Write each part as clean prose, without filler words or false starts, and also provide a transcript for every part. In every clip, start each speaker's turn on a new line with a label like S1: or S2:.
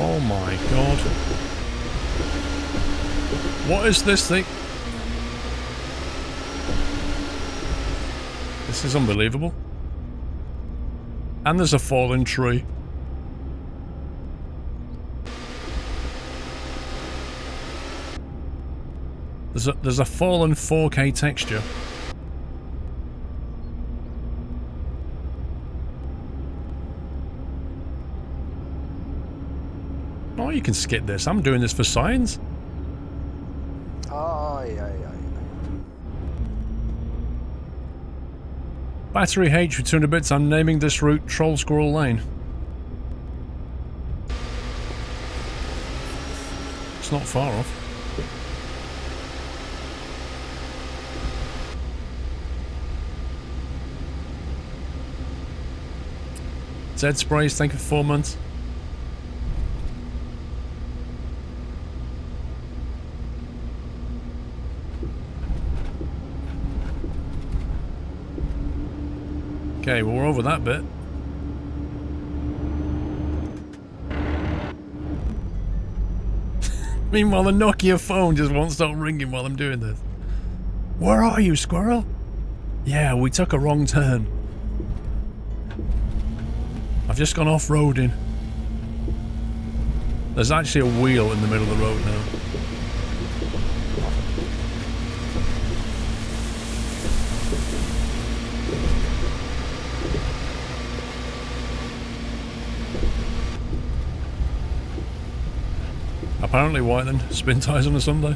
S1: Oh my god. What is this thing? This is unbelievable. And there's a fallen tree. There's a fallen 4K texture. Oh, you can skip this. I'm doing this for science. Battery H for 200 bits. I'm naming this route Troll Squirrel Lane. It's not far off. Zed Sprays, thank you for 4 months. Okay, well, we're over that bit. Meanwhile, the Nokia phone just won't stop ringing while I'm doing this. Where are you, Squirrel? Yeah, we took a wrong turn. I've just gone off-roading. There's actually a wheel in the middle of the road now. Apparently white then. Spin tyres on a Sunday.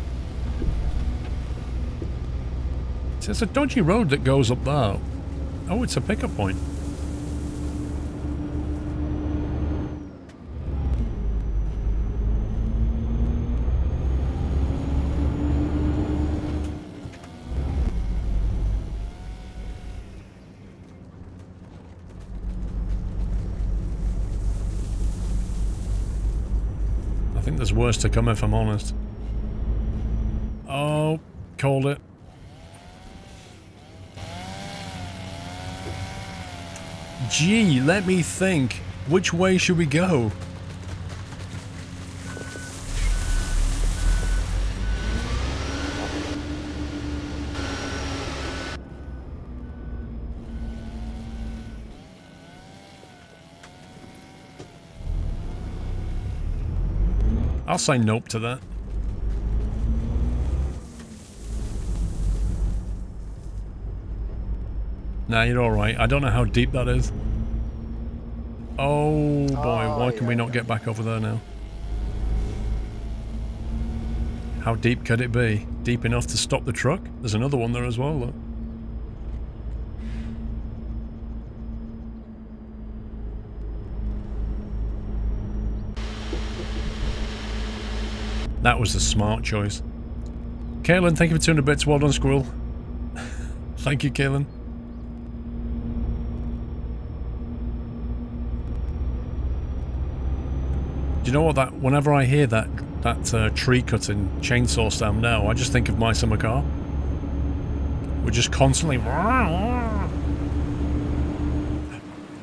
S1: See, it's a dodgy road that goes up there. Oh, it's a pickup point. I think there's worse to come if I'm honest. Oh, called it. Gee, let me think. Which way should we go? I'll say nope to that. Nah, you're alright. I don't know how deep that is. Oh boy, why can we not get back over there now? How deep could it be? Deep enough to stop the truck? There's another one there as well, though. That was the smart choice. Kaylin, thank you for 200 bits. Well done, Squirrel. Thank you, Kaylin. Do you know what? That whenever I hear that tree cutting chainsaw sound now, I just think of My Summer Car. We're just constantly.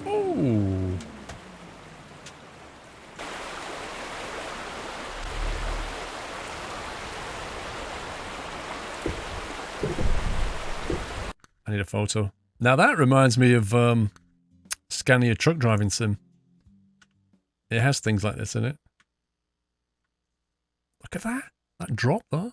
S1: Ooh. I need a photo. Now that reminds me of Scania truck driving sim. It has things like this in it. Look at that. That drop there.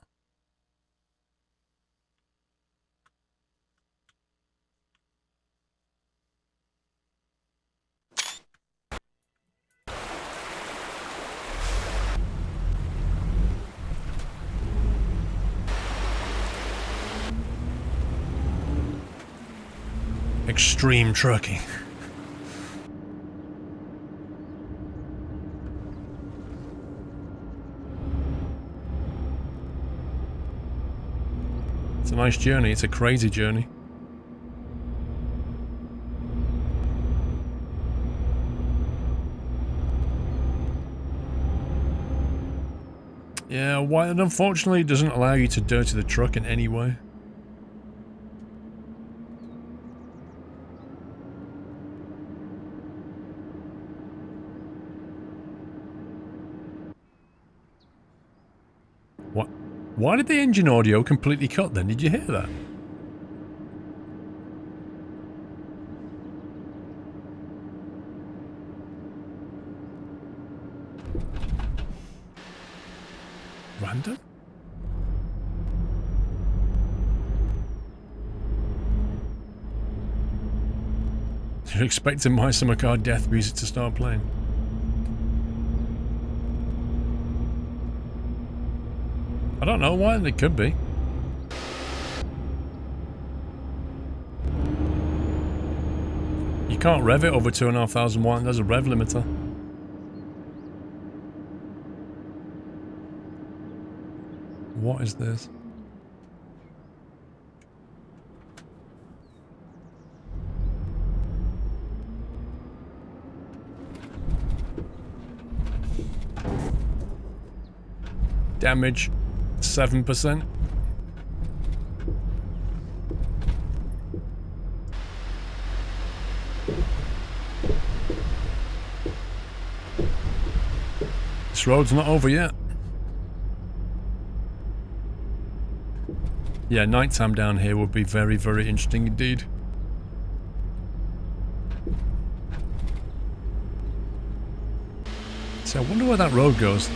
S1: Extreme trucking. It's a nice journey. It's a crazy journey. Yeah, why it unfortunately doesn't allow you to dirty the truck in any way. Why did the engine audio completely cut then? Did you hear that? Random? You're expecting My Summer Car death music to start playing. I don't know why, it could be. You can't rev it over 2,500 watts, there's a rev limiter. What is this? Damage 7%. This road's not over yet. Yeah, nighttime down here would be very, very interesting indeed. So I wonder where that road goes.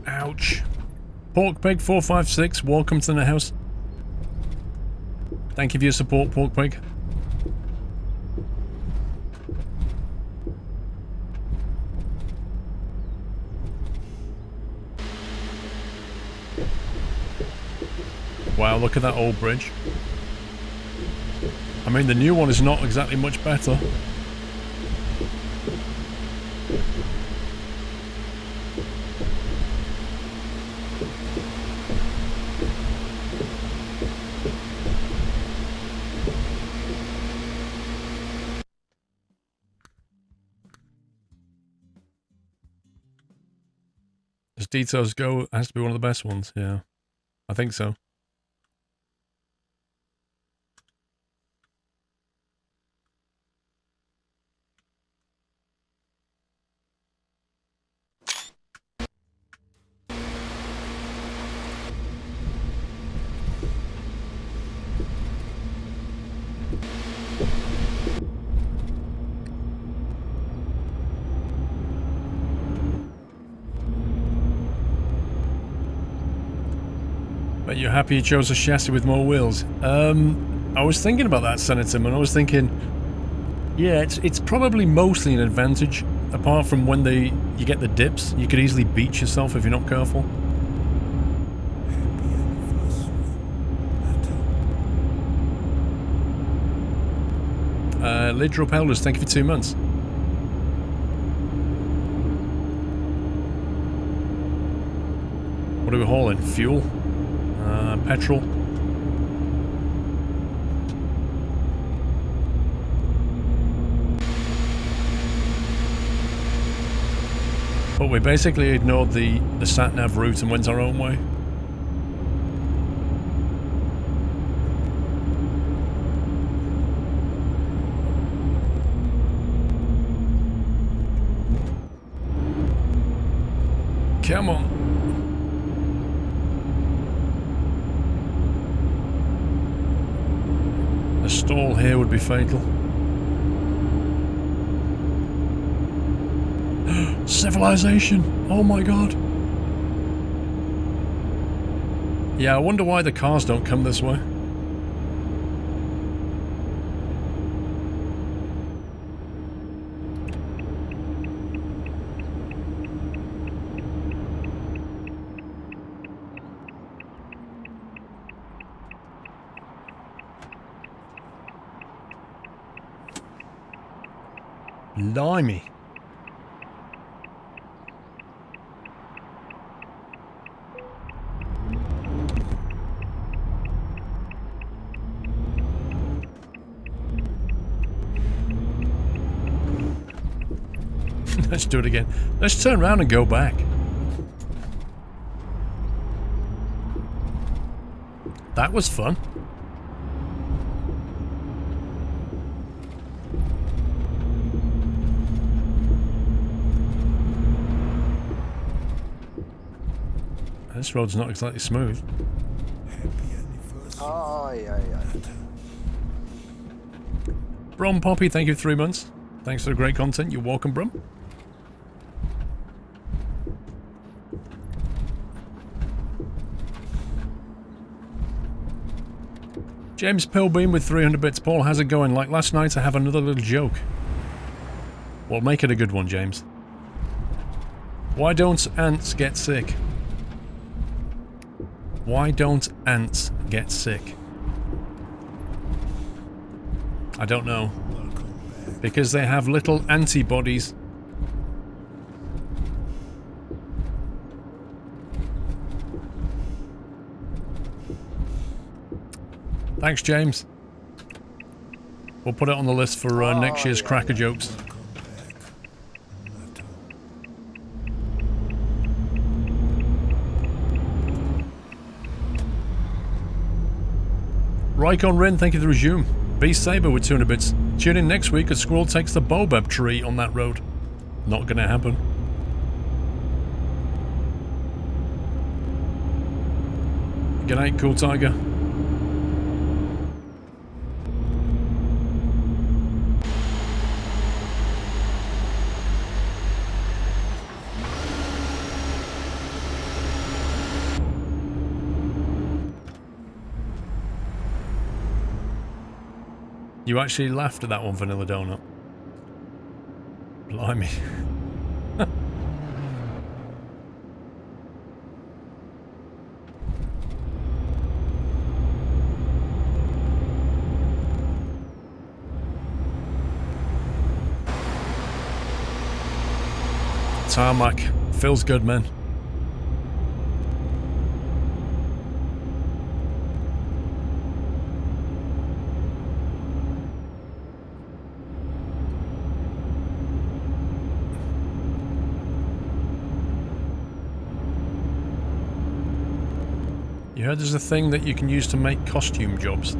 S1: Ouch. Porkpeg456, welcome to the house. Thank you for your support, Porkpeg. Wow, look at that old bridge. I mean, the new one is not exactly much better. As details go, it has to be one of the best ones, yeah. I think so. But you're happy you chose a chassis with more wheels? I was thinking about that, Senator, and I was thinking, yeah, it's probably mostly an advantage, apart from when you get the dips. You could easily beat yourself if you're not careful. Lidrop Elders, thank you for 2 months. What are we hauling? Fuel? Petrol? But we basically ignored the sat-nav route and went our own way. Come on. A stall here would be fatal. Civilization! Oh my god. Yeah, I wonder why the cars don't come this way. Blimey. Let's do it again. Let's turn around and go back. That was fun. This road's not exactly smooth.
S2: Oh, yeah.
S1: Brom Poppy, thank you for 3 months. Thanks for the great content. You're welcome, Brom. James Pilbeam with 300 bits. Paul, how's it going? Like last night, I have another little joke. Well, make it a good one, James. Why don't ants get sick? Why don't ants get sick? I don't know. Because they have little antibodies. Thanks, James. We'll put it on the list for next year's cracker jokes. Rycon Rin, thank you for the resume. Beast Saber with 200 bits. Tune in next week as Squirrel takes the Baobab tree on that road. Not gonna happen. Good night, Cool Tiger. You actually laughed at that one, Vanilla Donut. Blimey. Tarmac. Feels good, man. You heard there's a thing that you can use to make costume jobs.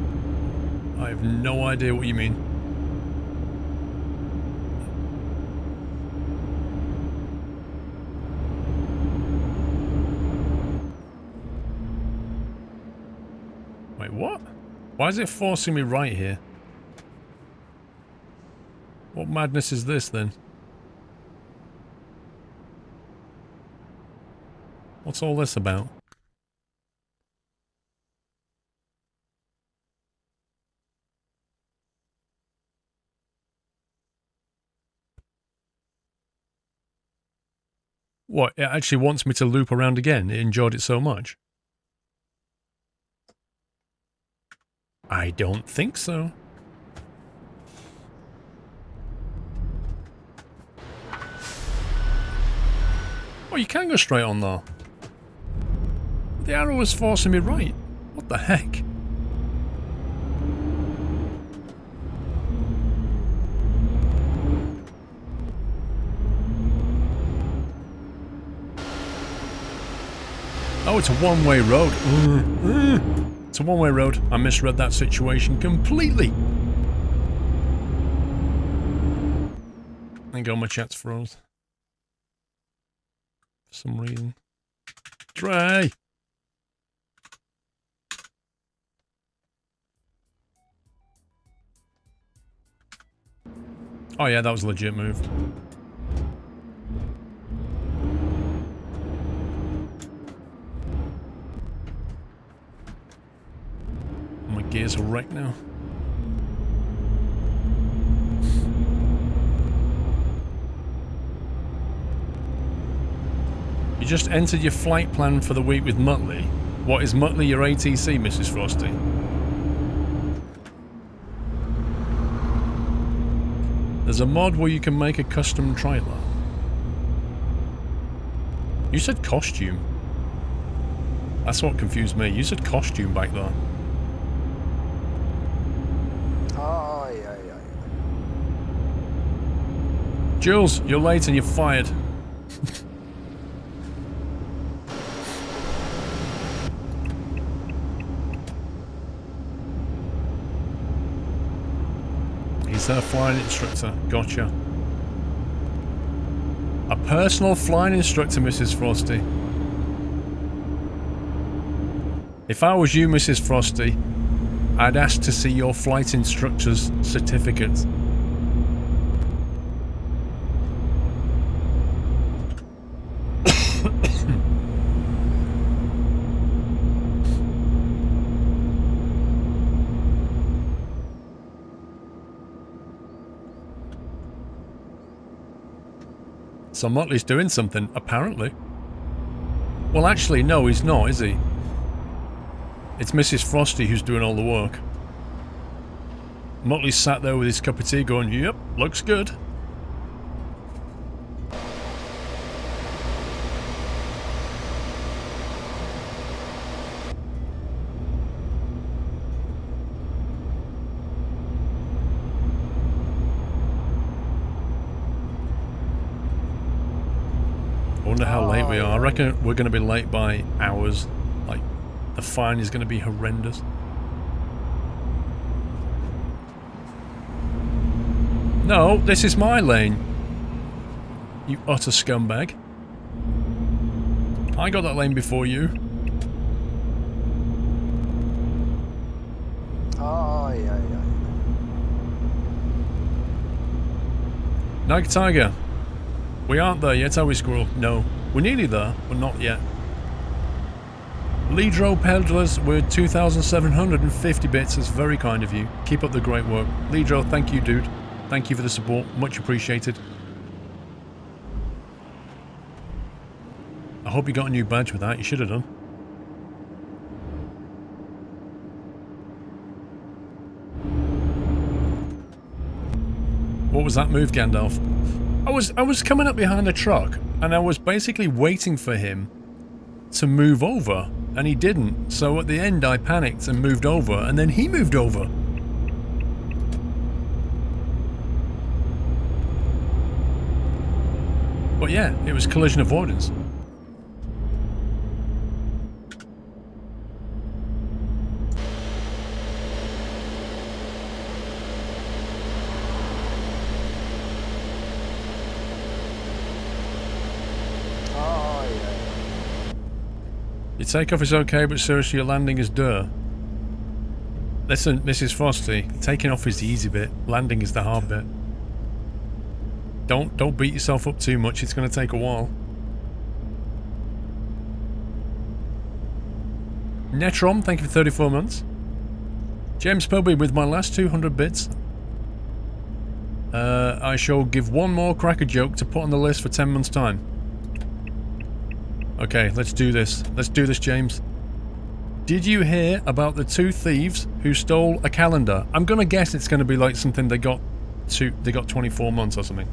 S1: I have no idea what you mean. Wait, what? Why is it forcing me right here? What madness is this then? What's all this about? What, it actually wants me to loop around again? It enjoyed it so much? I don't think so. Oh, you can go straight on though. The arrow was forcing me right. What the heck? Oh, it's a one-way road. It's a one-way road. I misread that situation completely. There you go, my chat's froze. For some reason. Trey! Oh yeah, that was a legit move. My gears are wrecked now. You just entered your flight plan for the week with Muttley. What is Muttley your ATC, Mrs. Frosty? There's a mod where you can make a custom trailer. You said costume. That's what confused me. You said costume back there.
S2: Oh, yeah.
S1: Jules, you're late and you're fired. He's a flying instructor. Gotcha. A personal flying instructor, Mrs. Frosty. If I was you, Mrs. Frosty, I'd ask to see your flight instructor's certificate. So Motley's doing something, apparently. Well, actually, no, he's not, is he? It's Mrs. Frosty who's doing all the work. Motley's sat there with his cup of tea going, yep, looks good. I wonder how late we are. I reckon we're going to be late by hours. Like, the fine is going to be horrendous. No, this is my lane. You utter scumbag. I got that lane before you.
S2: Ay, ay, ay.
S1: Night Tiger. We aren't there yet, are we, Squirrel? No. We're nearly there, but not yet. Leadro Peddlers with 2,750 bits. That's very kind of you. Keep up the great work. Leadro, thank you, dude. Thank you for the support. Much appreciated. I hope you got a new badge with that. You should have done. What was that move, Gandalf? I was coming up behind the truck, and I was basically waiting for him to move over, and he didn't. So at the end, I panicked and moved over, and then he moved over. But yeah, it was collision avoidance. Your takeoff is okay, but seriously, your landing is duh. Listen, Mrs. Frosty, taking off is the easy bit. Landing is the hard bit. Don't beat yourself up too much. It's going to take a while. Netrom, thank you for 34 months. James Pubby with my last 200 bits. I shall give one more cracker joke to put on the list for 10 months' time. Okay, let's do this. Let's do this, James. Did you hear about the two thieves who stole a calendar? I'm gonna guess it's gonna be like something they got 24 months or something.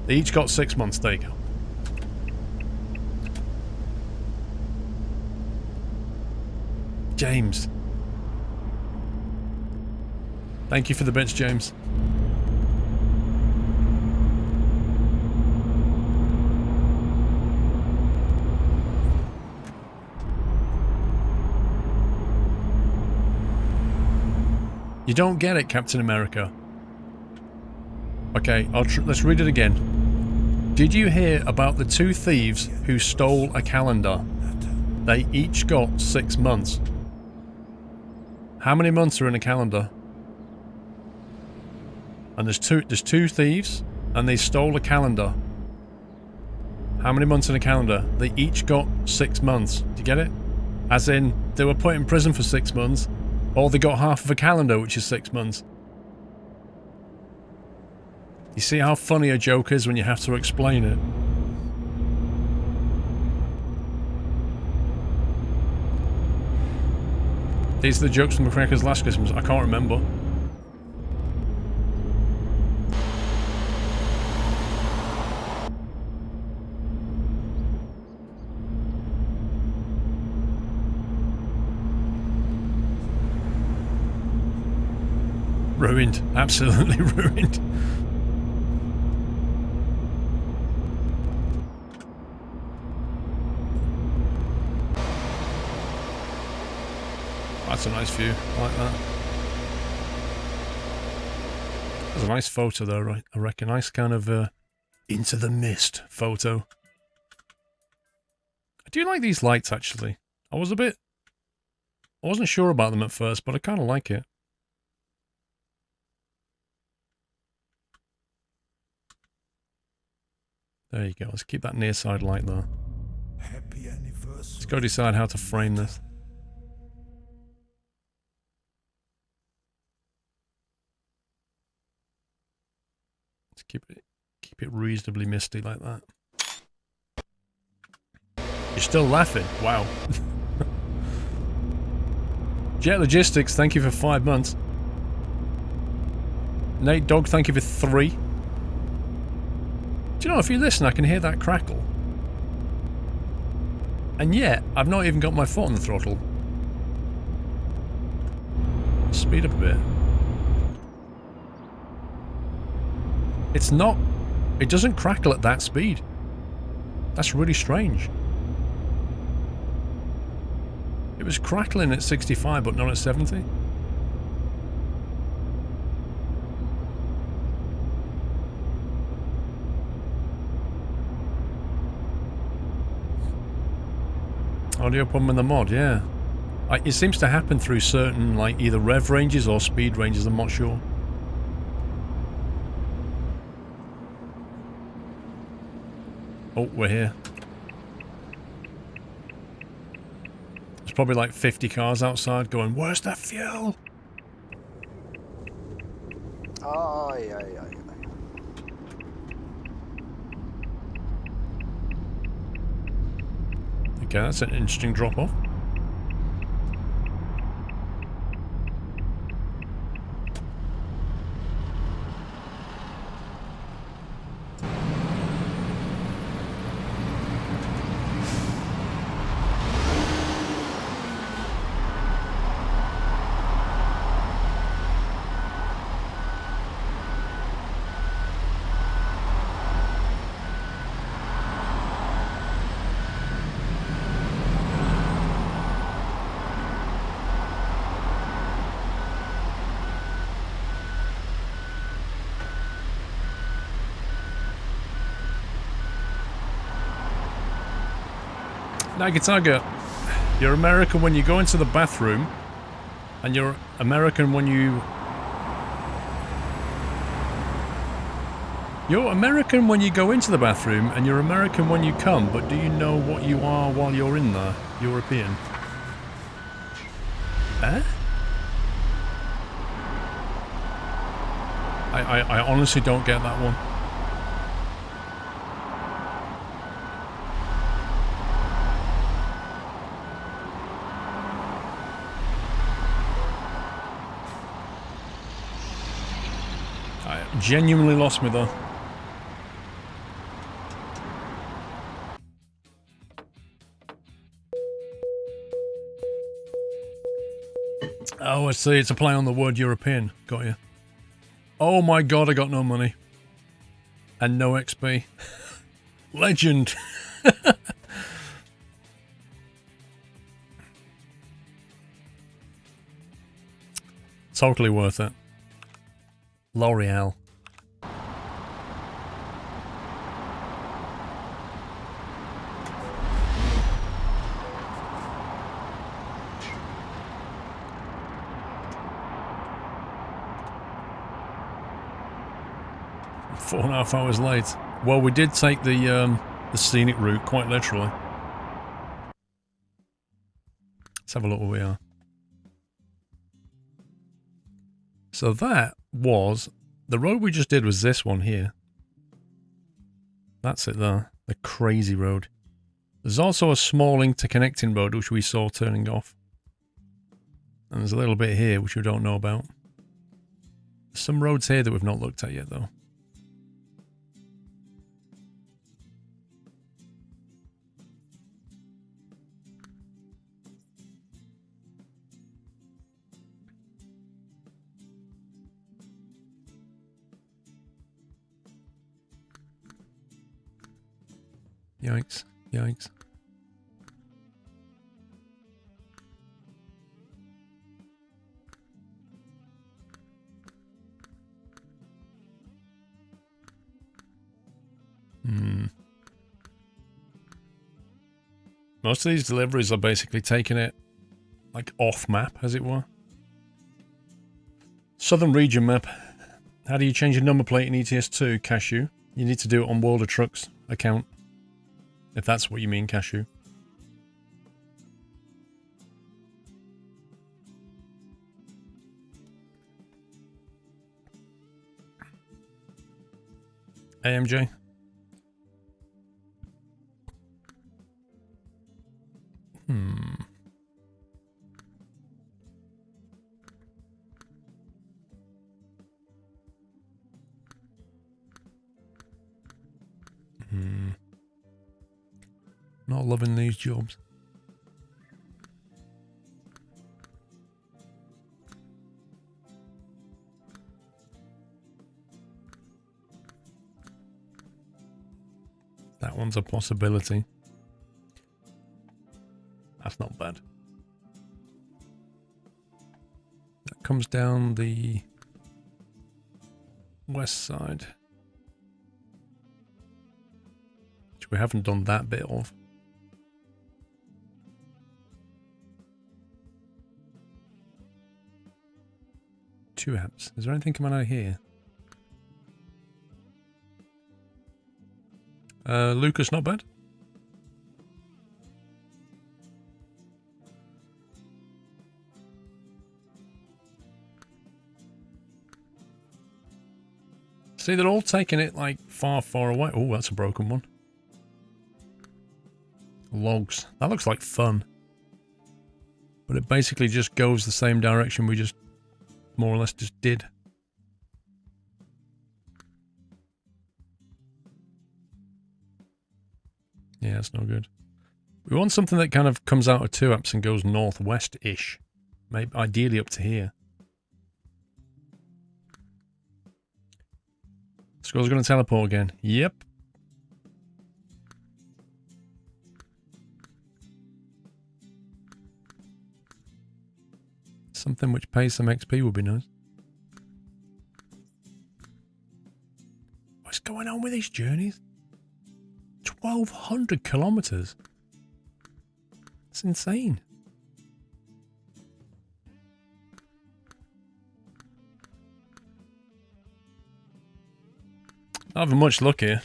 S1: They each got 6 months. There you go. James. Thank you for the bits, James. You don't get it, Captain America. Okay, let's read it again. Did you hear about the two thieves who stole a calendar? They each got 6 months. How many months are in a calendar? And there's two thieves, and they stole a calendar. How many months in a calendar? They each got 6 months. Do you get it? As in, they were put in prison for 6 months, or they got half of a calendar, which is 6 months. You see how funny a joke is when you have to explain it? These are the jokes from the Crackers last Christmas. I can't remember. Ruined. Absolutely ruined. That's a nice view. I like that. There's a nice photo there, right? I reckon. Nice kind of into the mist photo. I do like these lights, actually. I was a bit I wasn't sure about them at first, but I kind of like it. There you go. Let's keep that near side light there.
S3: Happy anniversary.
S1: Let's go decide how to frame this. Let's keep it reasonably misty like that. You're still laughing. Wow. Jet Logistics, thank you for 5 months. Nate Dog, thank you for 3. Do you know, if you listen, I can hear that crackle. And yet, I've not even got my foot on the throttle. Speed up a bit. It's not... It doesn't crackle at that speed. That's really strange. It was crackling at 65, but not at 70. Audio problem in the mod, yeah. It seems to happen through certain, like, either rev ranges or speed ranges, I'm not sure. Oh, we're here. There's probably like 50 cars outside going, where's the fuel?
S2: Ay, ay, ay.
S1: Okay, that's an interesting drop-off. Nagataga, you're American when you go into the bathroom, and you're American when you... You're American when you go into the bathroom, and you're American when you come, but do you know what you are while you're in there? European. Eh? I honestly don't get that one. Genuinely lost me though. Oh, I see. It's a play on the word European. Got you. Oh my god, I got no money. And no XP. Legend. Totally worth it. L'Oreal. Four and a half hours late. Well, we did take the scenic route, quite literally. Let's have a look where we are. So that was... The road we just did was this one here. That's it there. The crazy road. There's also a small interconnecting road which we saw turning off. And there's a little bit here which we don't know about. There's some roads here that we've not looked at yet though. Yikes. Yikes. Most of these deliveries are basically taking it like off map, as it were. Southern region map. How do you change a number plate in ETS2, Cashew? You need to do it on World of Trucks account. If that's what you mean, Cashew. AMJ. Not loving these jobs. That one's a possibility. That's not bad. That comes down the west side, which we haven't done that bit of. Two apps. Is there anything coming out of here? Lucas, not bad. See, they're all taking it like far, far away. Oh, that's a broken one. Logs. That looks like fun. But it basically just goes the same direction we just more or less just did. Yeah, it's no good. We want something that kind of comes out of two apps and goes northwest-ish. Maybe ideally up to here. Squirrel's going to teleport again. Yep. Something which pays some XP would be nice. What's going on with these journeys? 1,200 kilometers. That's insane. Not having much luck here.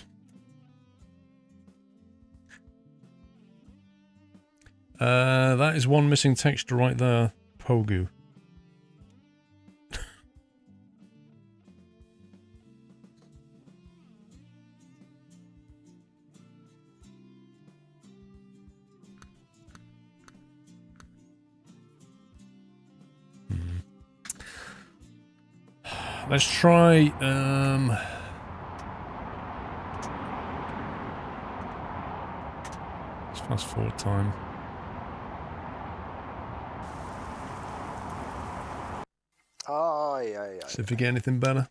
S1: That is one missing texture right there. Pogu. Let's try, let's fast forward time. See if we get anything better.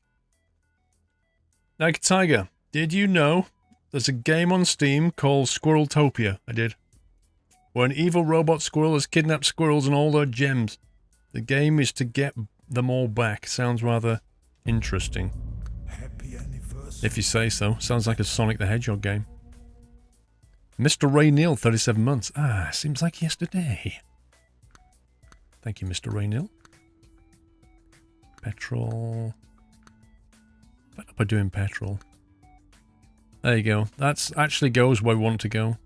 S1: Naked Tiger, did you know there's a game on Steam called SquirrelTopia? I did. Where an evil robot squirrel has kidnapped squirrels and all their gems. The game is to get them all back. Sounds rather interesting.
S3: Happy anniversary.
S1: If you say so. Sounds like a Sonic the Hedgehog game. Mr. Ray Neal, 37 months. Ah, seems like yesterday. Thank you, Mr. Ray Neal. Petrol. What up by doing petrol? There you go. That's actually goes where we want to go.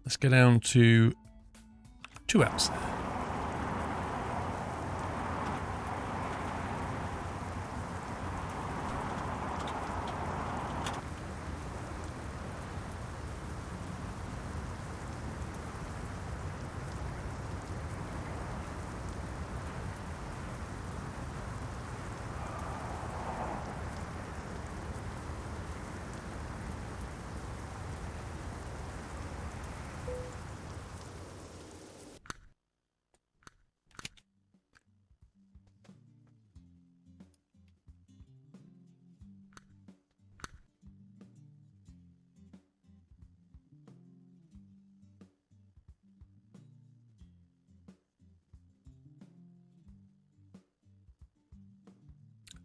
S1: Let's go down to 2 apps.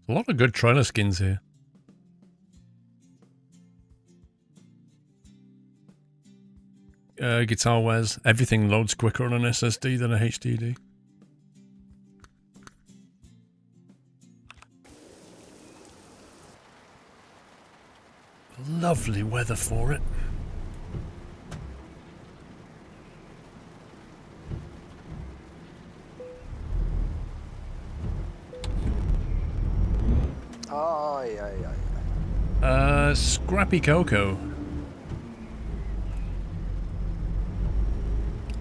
S1: A lot of good trailer skins here. guitar wears. Everything loads quicker on an SSD than a HDD. Lovely weather for it.
S2: Aye, aye, aye.
S1: Scrappy Coco.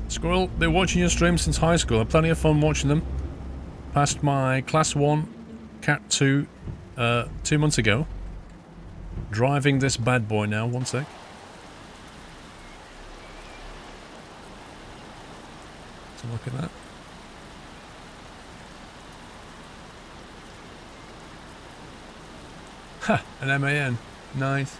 S1: Squirrel, been watching your stream since high school. I had plenty of fun watching them. Passed my Class 1 Cat 2 2 months ago. Driving this bad boy now, one sec. Let's look at that. Ha! An MAN. Nice.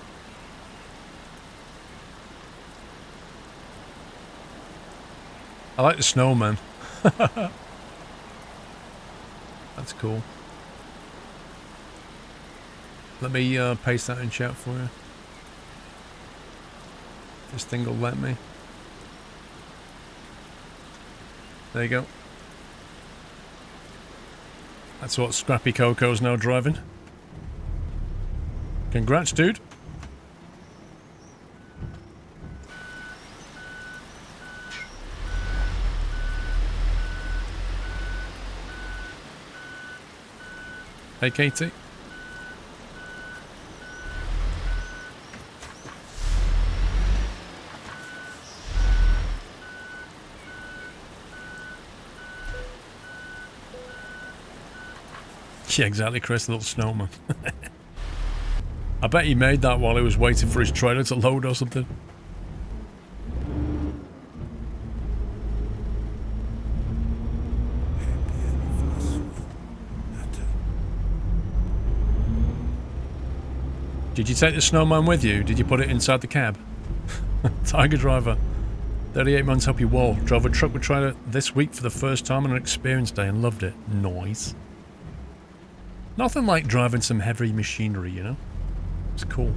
S1: I like the snowman. That's cool. Let me paste that in chat for you. This thing will let me. There you go. That's what Scrappy Coco's now driving. Congrats, dude. Hey, Katie. Yeah, exactly, Chris, the little snowman. I bet he made that while he was waiting for his trailer to load or something. Did you take the snowman with you? Did you put it inside the cab? Tiger driver. 38 months up your wall. Drove a truck with trailer this week for the first time on an experience day and loved it. Nice. Nothing like driving some heavy machinery, you know? It's cool.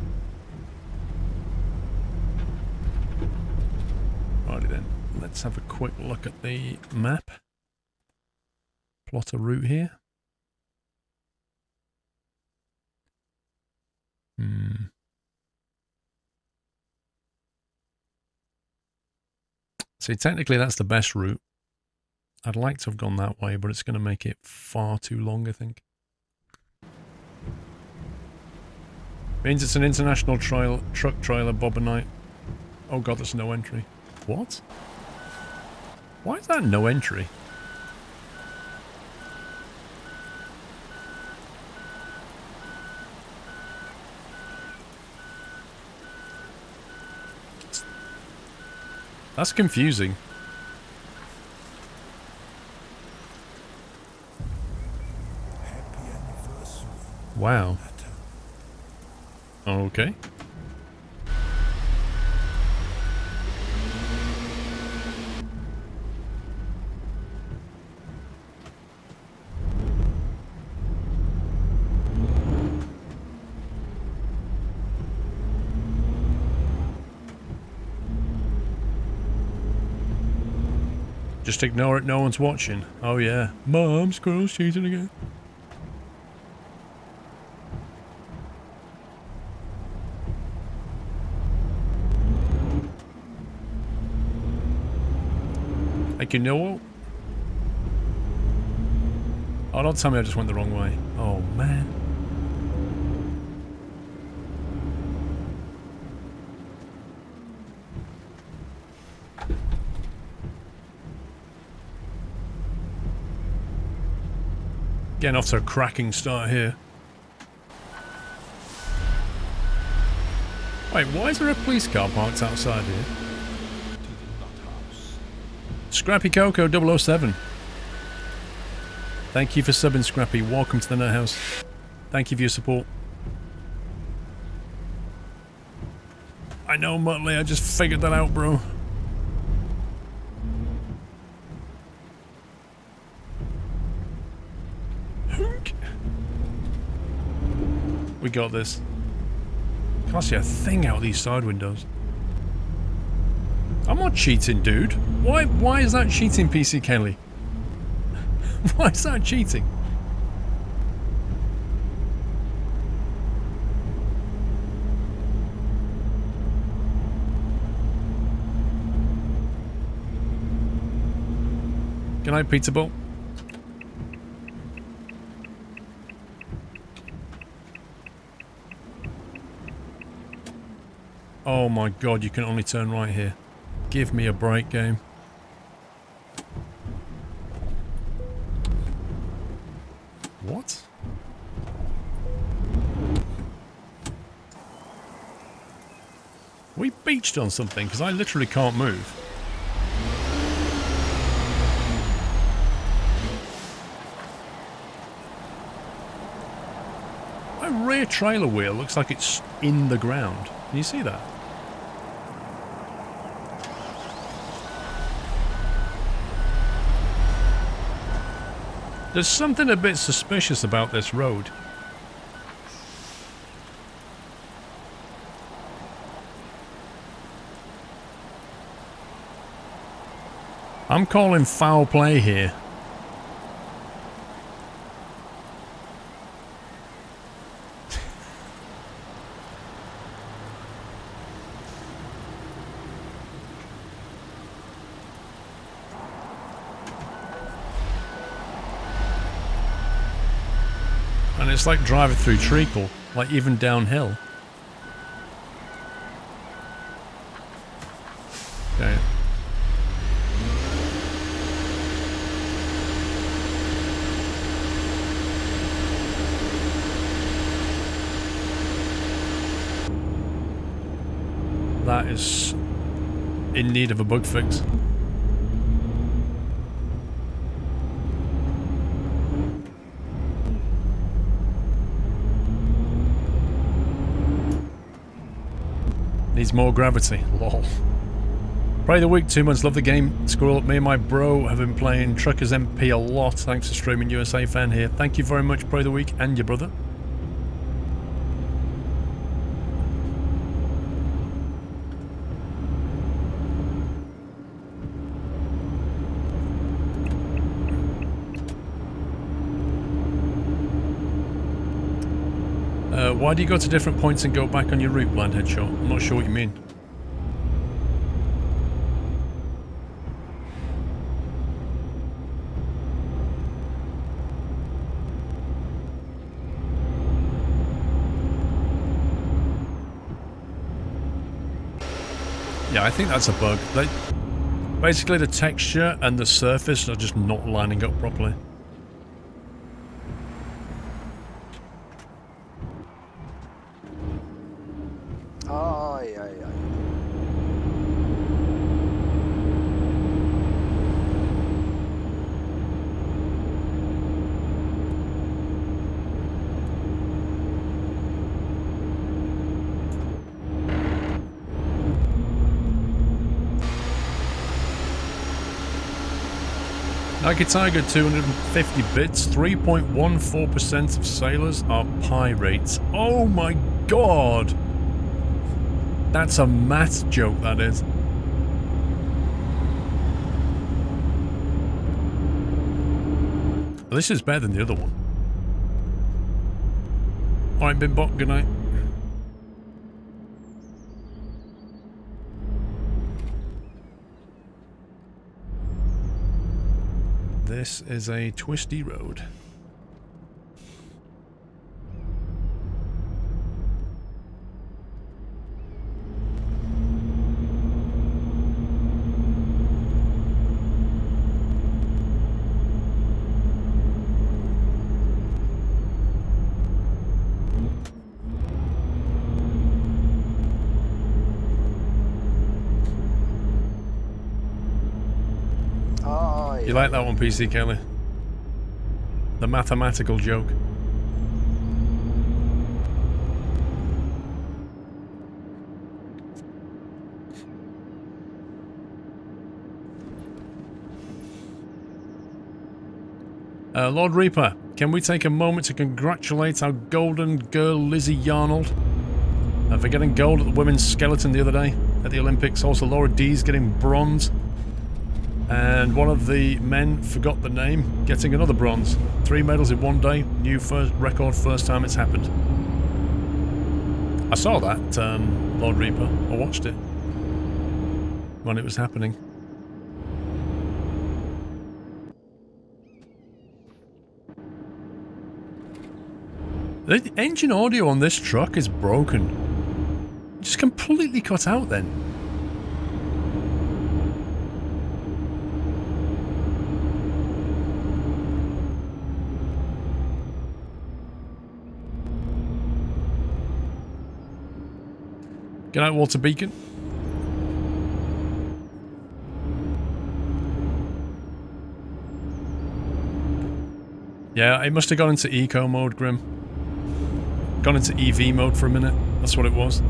S1: Righty then. Let's have a quick look at the map. Plot a route here. See, technically that's the best route. I'd like to have gone that way, but it's going to make it far too long, I think. Means it's an international truck trailer, Bob and Knight. Oh god, there's no entry. What? Why is that no entry? That's confusing. Wow. Okay. Just ignore it, no one's watching. Oh yeah. Mom, squirrel's cheating again. Like, you know what? Oh, don't tell me I just went the wrong way. Oh, man. Getting off to a cracking start here. Wait, why is there a police car parked outside here? Scrappy Coco 007. Thank you for subbing, Scrappy. Welcome to the Nut House. Thank you for your support. I know, Muttley, I just figured that out, bro. We got this. Can't see a thing out these side windows. I'm not cheating, dude. Why is that cheating, PC Kelly? Why is that cheating? Good night, Pizza Bowl. Oh my god, you can only turn right here. Give me a break, game. What? We beached on something, because I literally can't move. My rear trailer wheel looks like it's in the ground. Can you see that? There's something a bit suspicious about this road. I'm calling foul play here. And it's like driving through treacle, like even downhill. Okay. That is in need of a bug fix. Needs more gravity. Lol. Probably the week, 2 months, love the game. Squirrel, me and my bro have been playing Truckers MP a lot. Thanks for streaming, USA fan here. Thank you very much, Probably the week, and your brother. Why do you go to different points and go back on your route, Blind Headshot? I'm not sure what you mean. Yeah, I think that's a bug. Basically, the texture and the surface are just not lining up properly. Nike Tiger 250 bits, 3.14% of sailors are pirates. Oh my god! That's a math joke, that is. This is better than the other one. Alright, Bimbot, good night. This is a twisty road. You like that one, PC Kelly? The mathematical joke. Lord Reaper, can we take a moment to congratulate our golden girl Lizzie Yarnold for getting gold at the women's skeleton the other day? at the Olympics. Also, Laura D's getting bronze. And one of the men forgot the name, getting another bronze. 3 medals in one day. New record, first time it's happened. I saw that, Lord Reaper. I watched it when it was happening. The engine audio on this truck is broken. Just completely cut out then. Good night, Walter Beacon. Yeah, it must have gone into eco mode, Grim. Gone into EV mode for a minute. That's what it was.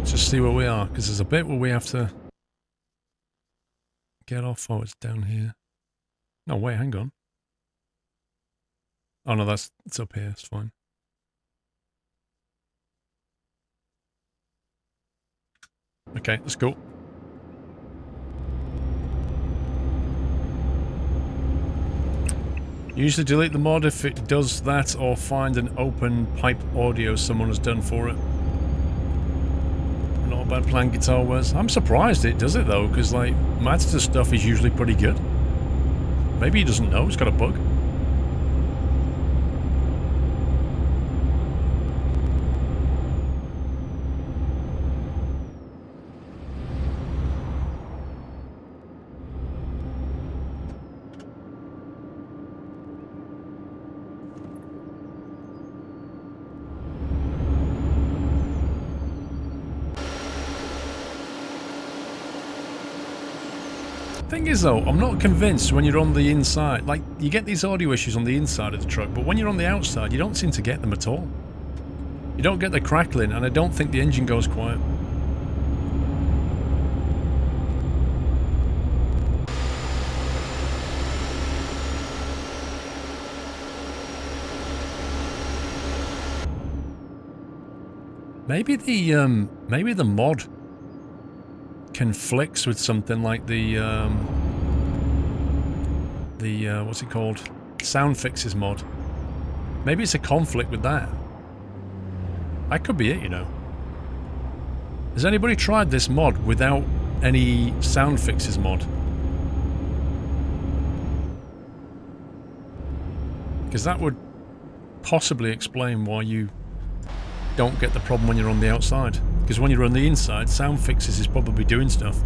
S1: Just see where we are, because there's a bit where we have to get off. Oh, it's down here. No, wait, hang on. Oh no, it's up here, it's fine. Okay, let's go. Usually delete the mod if it does that, or find an open pipe audio someone has done for it. Not a bad plan, Guitar Wares. I'm surprised it does it though, because like Mazda stuff is usually pretty good. Maybe he doesn't know, it's got a bug. Thing is though, I'm not convinced when you're on the inside. Like, you get these audio issues on the inside of the truck, but when you're on the outside, you don't seem to get them at all. You don't get the crackling, and I don't think the engine goes quiet. Maybe the mod conflicts with something like the what's it called? Sound fixes mod. Maybe it's a conflict with that. That could be it, you know. Has anybody tried this mod without any sound fixes mod? Because that would possibly explain why you don't get the problem when you're on the outside. Because when you're on the inside, sound fixes is probably doing stuff.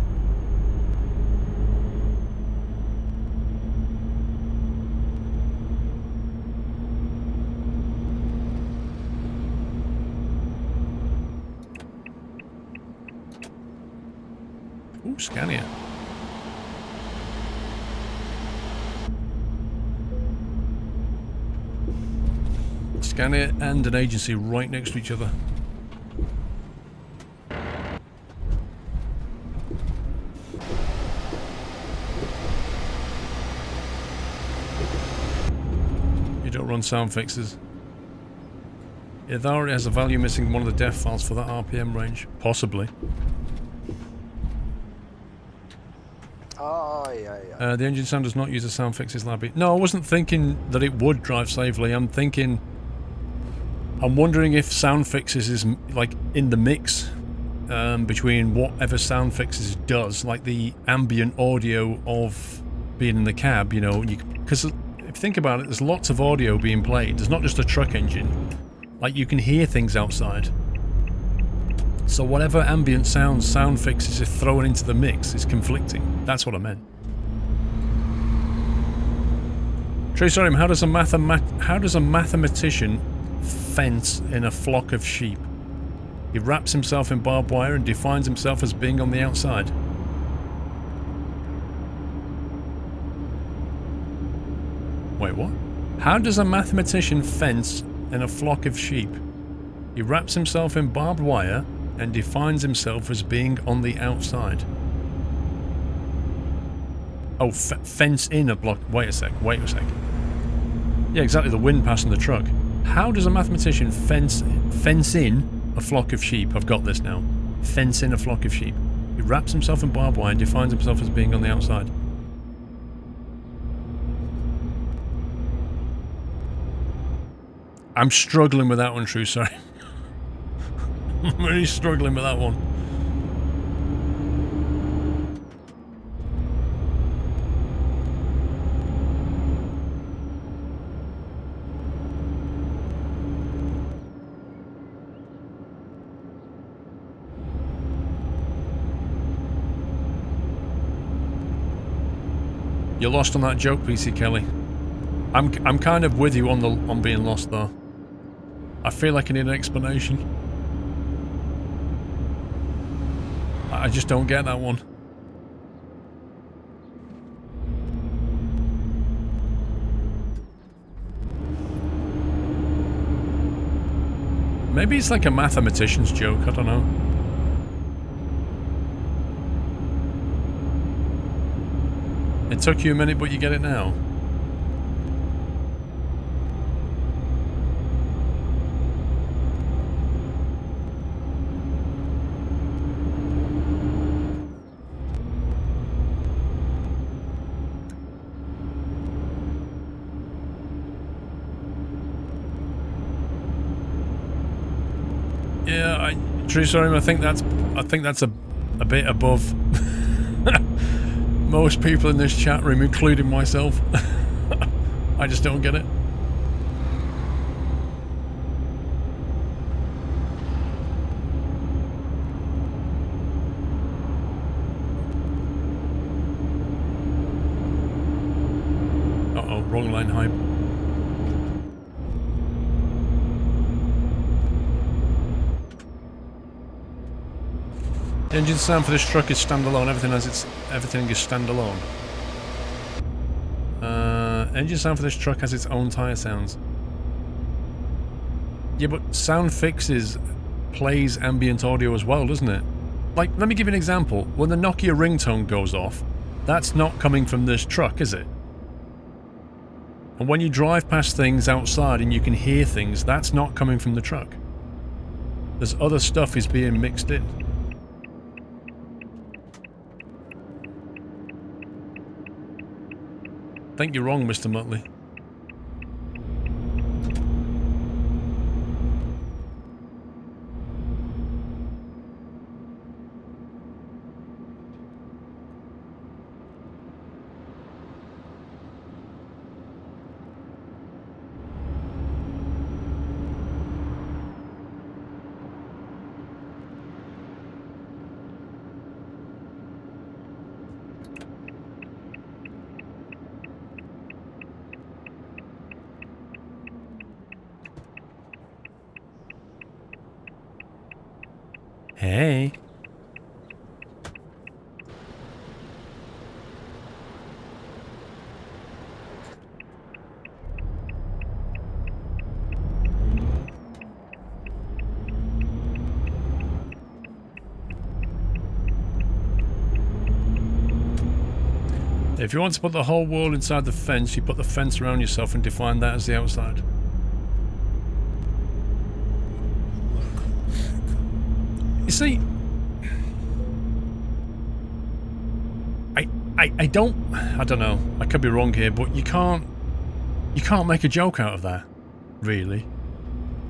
S1: Ooh, Scania. Scania and an agency right next to each other. You don't run sound fixes. It already has a value missing one of the def files for that RPM range. Possibly. The engine sound does not use a sound fixes library. No, I wasn't thinking that it would drive safely. I'm wondering if sound fixes is like in the mix between whatever sound fixes does, like the ambient audio of being in the cab, you know, because if you think about it, there's lots of audio being played. There's not just a truck engine. Like, you can hear things outside. So whatever ambient sound fixes is thrown into the mix is conflicting. That's what I meant. True story, how does a mathematician fence in a flock of sheep? He wraps himself in barbed wire and defines himself as being on the outside. Wait, what? How does a mathematician fence in a flock of sheep? He wraps himself in barbed wire and defines himself as being on the outside. Oh, fence in a block. Wait a sec. Yeah, exactly, the wind passing the truck. How does a mathematician fence in a flock of sheep? I've got this now. Fence in a flock of sheep. He wraps himself in barbed wire and defines himself as being on the outside. I'm struggling with that one, True, sorry. I'm really struggling with that one. You're lost on that joke, PC Kelly. I'm kind of with you on being lost though. I feel like I need an explanation. I just don't get that one. Maybe it's like a mathematician's joke, I don't know. It took you a minute, but you get it now. Yeah, true story. I think that's a bit above most people in this chat room, including myself. I just don't get it. Uh-oh, wrong line hype. The engine sound for this truck is standalone. Everything is standalone. Engine sound for this truck has its own tyre sounds. Yeah, but Sound Fixes plays ambient audio as well, doesn't it? Like, let me give you an example. When the Nokia ringtone goes off, that's not coming from this truck, is it? And when you drive past things outside and you can hear things, that's not coming from the truck. There's other stuff is being mixed in. I think you're wrong, Mr. Muttley. Hey. If you want to put the whole world inside the fence, you put the fence around yourself and define that as the outside. You see, I don't know, I could be wrong here, but you can't make a joke out of that, really.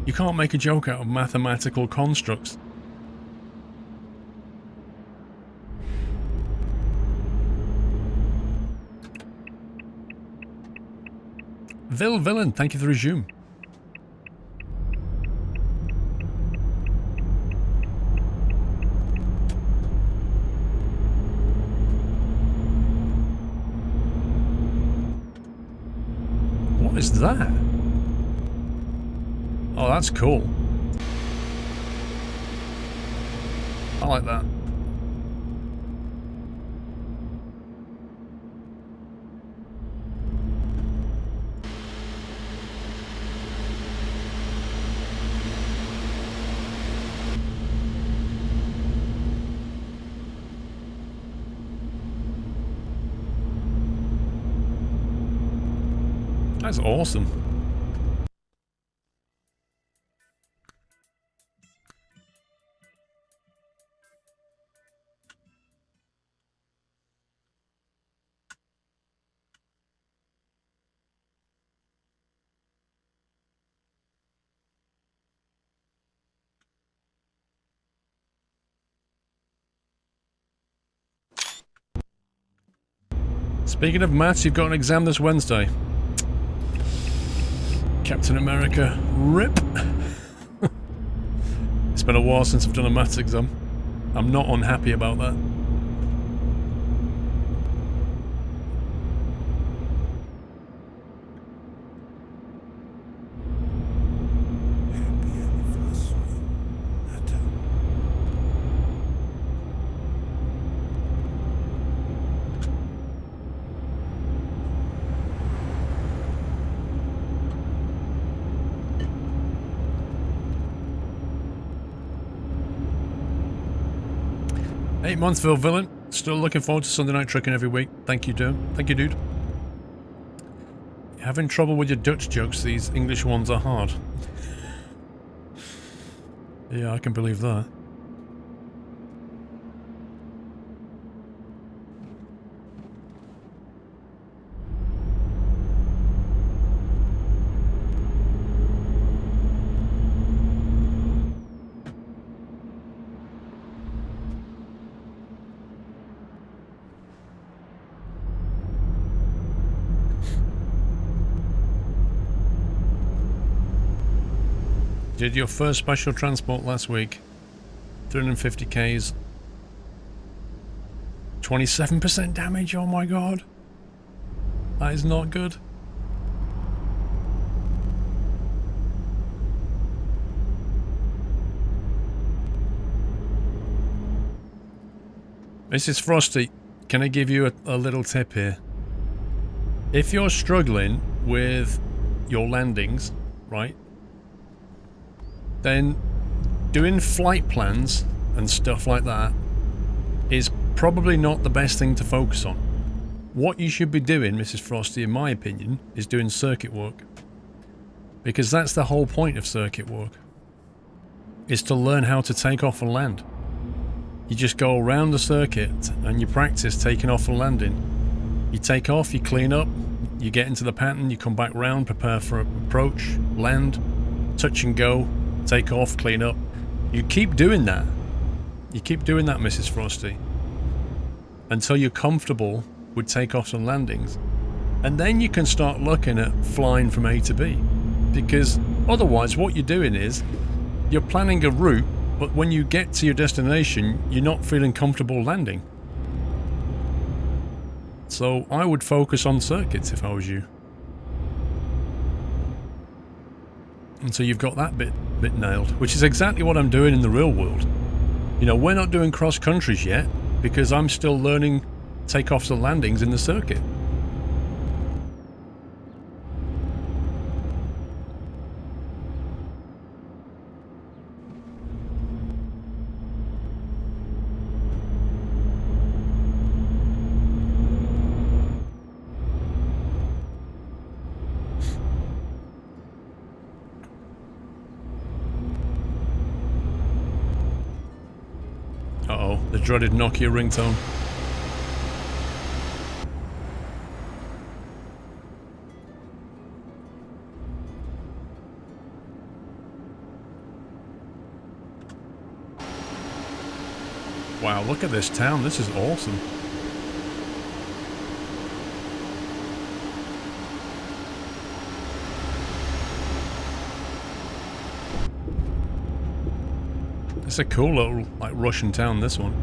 S1: You can't make a joke out of mathematical constructs. Villain, thank you for the resume. What is that? Oh, that's cool. I like that. That's awesome. Speaking of maths, you've got an exam this Wednesday. Captain America, rip. It's been a while since I've done a maths exam. I'm not unhappy about that. Monthsville Villain, still looking forward to Sunday night trucking every week. Thank you, dude. Thank you, dude. You're having trouble with your Dutch jokes, these English ones are hard. Yeah, I can believe that. Did your first special transport last week. 350 Ks. 27% damage, oh my god. That is not good. Mrs. Frosty, can I give you a little tip here? If you're struggling with your landings, right? Then doing flight plans and stuff like that is probably not the best thing to focus on. What you should be doing, Mrs. Frosty, in my opinion, is doing circuit work. Because that's the whole point of circuit work. Is to learn how to take off and land. You just go around the circuit and you practice taking off and landing. You take off, you clean up, you get into the pattern, you come back round, prepare for approach, land, touch and go, take off, clean up. You keep doing that. You keep doing that, Mrs. Frosty. Until you're comfortable with takeoffs and landings. And then you can start looking at flying from A to B. Because otherwise what you're doing is, you're planning a route, but when you get to your destination, you're not feeling comfortable landing. So I would focus on circuits if I was you. Until you've got that bit nailed, which is exactly what I'm doing in the real world. You know, we're not doing cross countries yet because I'm still learning takeoffs and landings in the circuit. Uh-oh, the dreaded Nokia ringtone. Wow, look at this town. This is awesome. It's a cool little, like, Russian town, this one.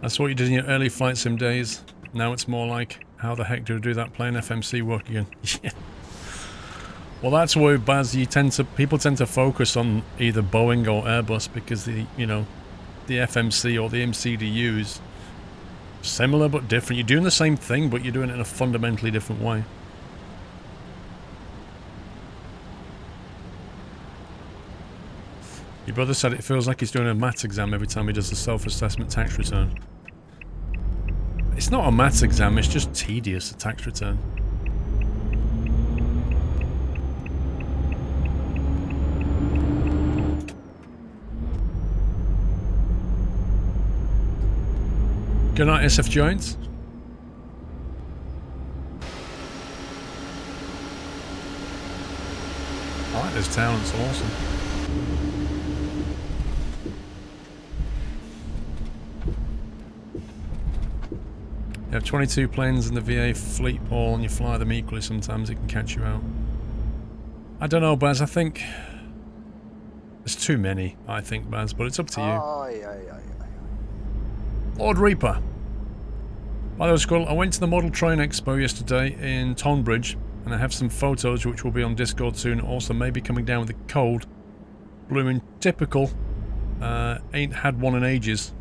S1: That's what you did in your early flight sim days. Now it's more like, how the heck do I do that playing FMC work again? Yeah. Well, that's where, Baz, people tend to focus on either Boeing or Airbus because the FMC or the MCDUs similar but different. You're doing the same thing, but you're doing it in a fundamentally different way. Your brother said it feels like he's doing a maths exam every time he does a self-assessment tax return. It's not a maths exam, it's just tedious, a tax return. Good night, SF Giants. I like this town, it's awesome. You have 22 planes in the VA fleet, Paul, and you fly them equally. Sometimes it can catch you out. I don't know, Baz. I think there's too many, I think, Baz, but it's up to you. Lord Reaper. By the way, Squirrel, I went to the Model Train Expo yesterday in Tonbridge, and I have some photos which will be on Discord soon. Also, maybe coming down with the cold. Blooming typical. Ain't had one in ages.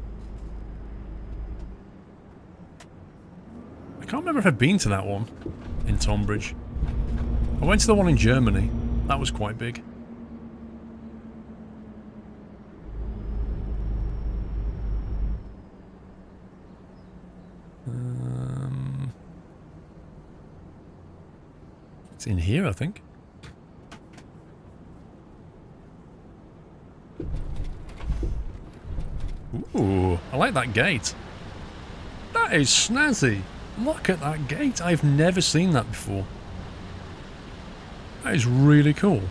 S1: I can't remember if I've been to that one in Tonbridge. I went to the one in Germany. That was quite big. It's in here, I think. Ooh, I like that gate. That is snazzy. Look at that gate. I've never seen that before. That is really cool.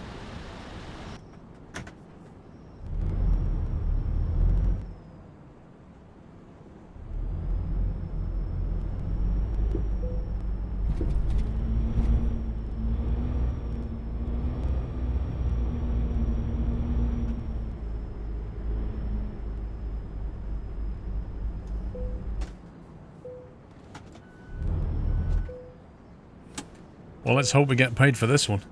S1: Well, let's hope we get paid for this one.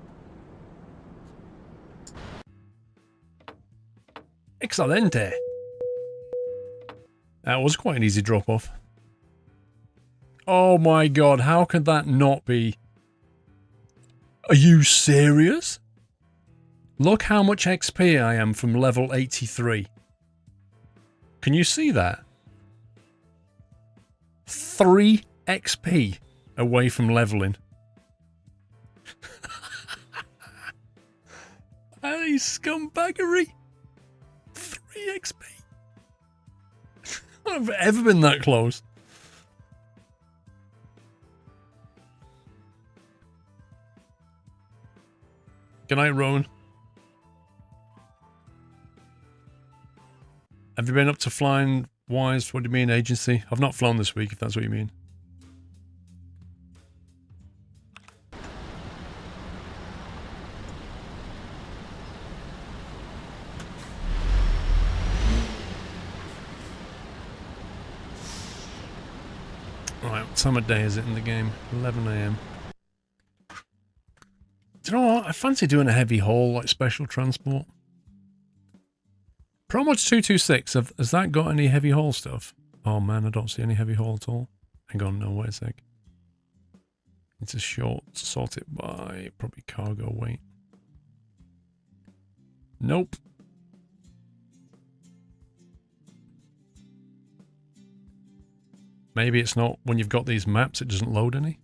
S1: Excelente! That was quite an easy drop-off. Oh my god, how could that not be? Are you serious? Look how much XP I am from level 83. Can you see that? 3 XP away from leveling. That is scumbaggery. 3 XP. I've ever been that close. Good night, Rowan. Have you been up to flying wise? What do you mean, agency? I've not flown this week, if that's what you mean. Right, what time of day is it in the game? 11 AM. Do you know what? I fancy doing a heavy haul, like special transport. Promod 226, has that got any heavy haul stuff? Oh man, I don't see any heavy haul at all. Hang on, no, wait a sec. It's a sort it by probably cargo weight. Nope. Maybe it's not, when you've got these maps, it doesn't load any.